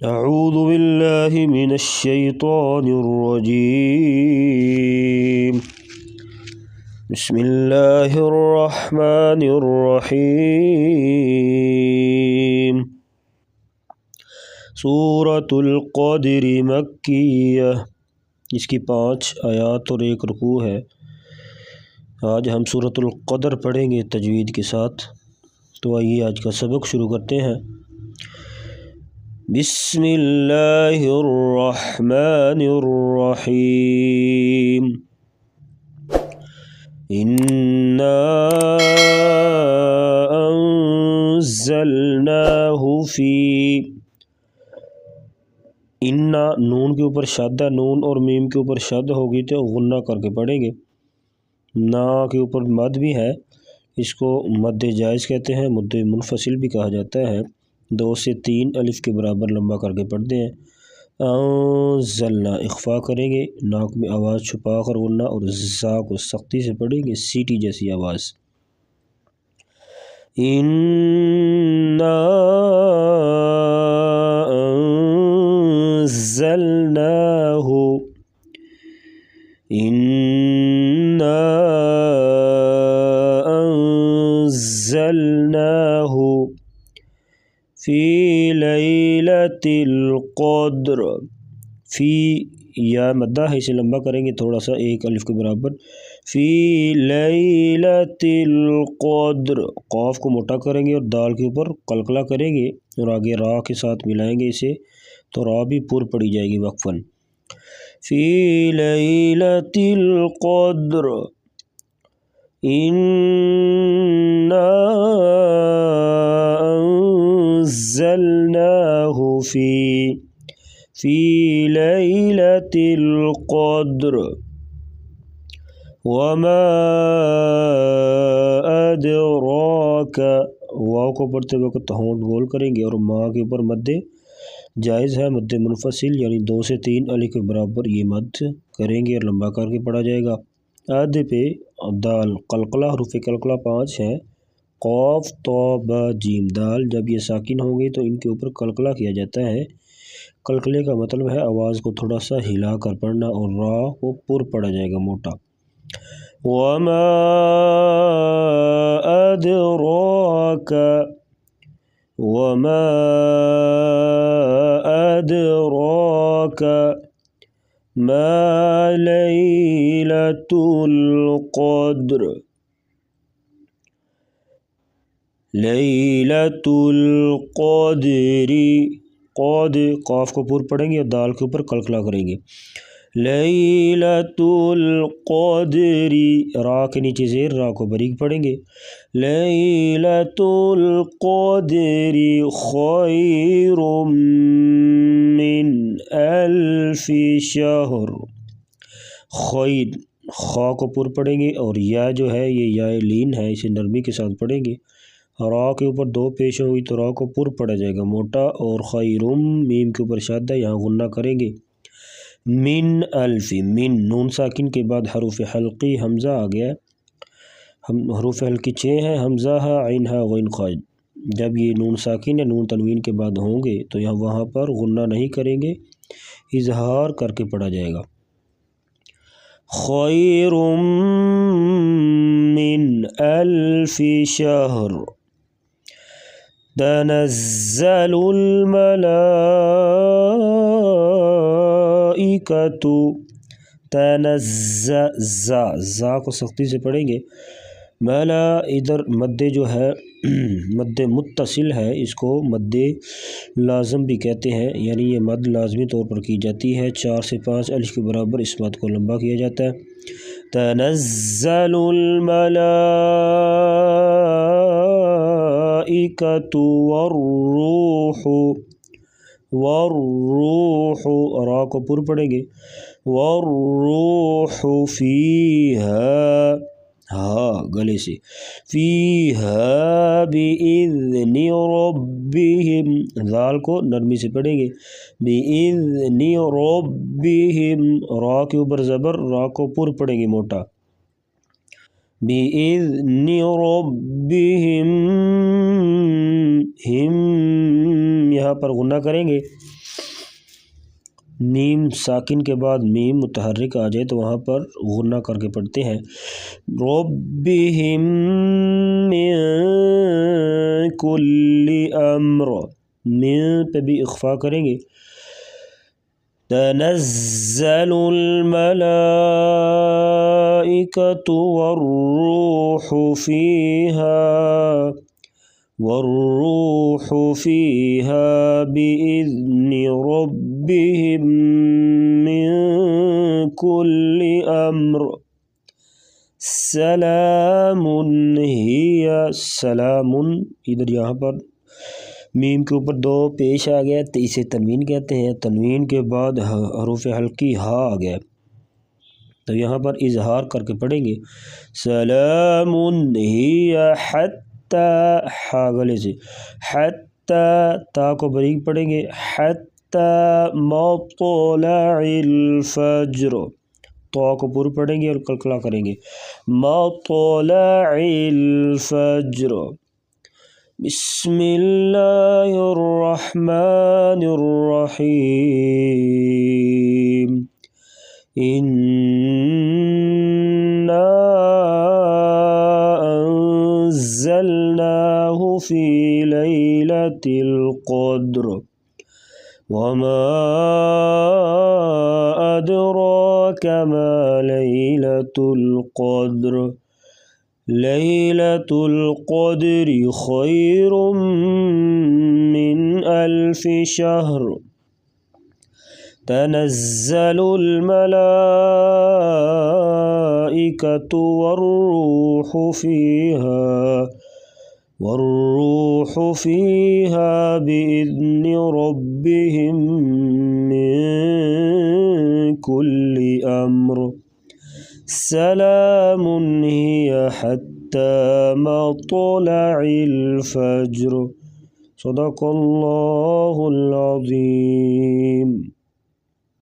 اعوذ باللہ من الشیطان الرجیم بسم اللہ الرحمن الرحیم سورۃ القدر مکیہ، اس کی 5 آیات اور 1 رکوع ہے۔ آج ہم سورۃ القدر پڑھیں گے تجوید کے ساتھ، تو آئیے آج کا سبق شروع کرتے ہیں۔ بسم اللہ الرحمن الرحیم انا انزلناہ فی، انا نون کے اوپر شد ہے، نون اور میم کے اوپر شد ہوگی تو غنہ کر کے پڑھیں گے۔ نا کے اوپر مد بھی ہے، اس کو مد جائز کہتے ہیں، مد منفصل بھی کہا جاتا ہے۔ 2 سے 3 الف کے برابر لمبا کر کے پڑھتے ہیں۔ انزلنا اخفا کریں گے، ناک میں آواز چھپا کر غنہ، اور زا کو سختی سے پڑھیں گے، سیٹی جیسی آواز۔ انا انزلناہ، انا انزلناہ فی لیلۃ القدر، فی یا مدہ ہے، اسے لمبا کریں گے تھوڑا سا 1 الف کے برابر۔ فی لیلۃ القدر، قاف کو موٹا کریں گے اور دال کے اوپر قلقلہ کریں گے، اور آگے را کے ساتھ ملائیں گے اسے، تو را بھی پر پڑی جائے گی وقفاً۔ فی لیلۃ القدر انا انزلناہ فی لیلۃ القدر وما ادراک، واو کو پڑھتے وقت ہونٹ گول کریں گے، اور ماں کے اوپر مد جائز ہے، مد منفصل، یعنی 2 سے 3 الف کے برابر یہ مد کریں گے اور لمبا کر کے پڑھا جائے گا۔ اد پہ دال قلقلہ، حروف قلقلہ 5 ہیں، قاف طا با جیم دال، جب یہ ساکن ہوں گے تو ان کے اوپر قلقلہ کیا جاتا ہے۔ قلقلے کا مطلب ہے آواز کو تھوڑا سا ہلا کر پڑھنا، اور را کو پر پڑھا جائے گا موٹا۔ وما ادراک، وما ادراک ما لیلۃ القدر، لیلۃ القدر، قاد قاف کو پر پڑھیں گے اور دال کے اوپر قلقلہ کریں گے۔ لیلۃ القدر، را کے نیچے زیر، را کو باریک پڑھیں گے۔ لیلۃ القدر خیر من الف شہر، خیر، خا کو پر پڑھیں گے، اور یا جو ہے یہ یا لین ہے، اسے نرمی کے ساتھ پڑھیں گے۔ را کے اوپر 2 پیش ہوئی تو را کو پر پڑھا جائے گا موٹا، اور خیرم میم کے اوپر شاد ہے، یہاں غنہ کریں گے۔ من الف، من نون ساکن کے بعد حروف حلقی حمزہ آ گیا، حروف حلقی 6 ہیں، حمزہ ہے، عین ہے، غین قائد۔ جب یہ نون ساکن یا نون تنوین کے بعد ہوں گے تو یہاں وہاں پر غنہ نہیں کریں گے، اظہار کر کے پڑھا جائے گا۔ خیر من الف شہر تنزل الملائکۃ، زا کو سختی سے پڑھیں گے۔ ملا ادھر مد جو ہے مد متصل ہے، اس کو مد لازم بھی کہتے ہیں، یعنی یہ مد لازمی طور پر کی جاتی ہے، 4 سے 5 الف کے برابر اس مد کو لمبا کیا جاتا ہے۔ تنزل الملائکۃ والروح، والروح، را کو پر پڑھیں گے، والروح فیہا، ہاں گلے سے، فیہا بإذن ربہم، ذال کو نرمی سے پڑھیں گے، بإذن ربہم، را کے اوپر زبر، را کو پر پڑھیں گے موٹا، بِإِذْنِ رَبِّهِمْ، ہم یہاں پر غنہ کریں گے، میم ساکن کے بعد میم متحرک آ جائے تو وہاں پر غنہ کر کے پڑھتے ہیں ربہم من کل امر، من پہ بھی اخفا کریں گے تنزل الملائکۃ والروح فیہا بإذن ربہم من کل امر سلام ہی، سلام ادھر یہاں پر میم کے اوپر دو پیش آ گیا تو اسے تنوین کہتے ہیں، تنوین کے بعد حروف حلقی ہا آ گیا تو یہاں پر اظہار کر کے پڑھیں گے سلام ہی حتی، ہا گلے سے حتی، تا کو بریک پڑھیں گے حتی مطلع الفجر، تو کو پور پڑھیں گے اور کلکلا کریں گے مطلع الفجر بسم اللہ الرحمن الرحیم انا انزلناہ فی لیلۃ القدر وما ادراک ما لیلۃ القدر لیلۃ القدر خیر من الف شہر تنزل الملائکۃ والروح فیہا بإذن ربہم من کل امر سلام ہی حتی مطلع الفجر صدق اللہ العظیم۔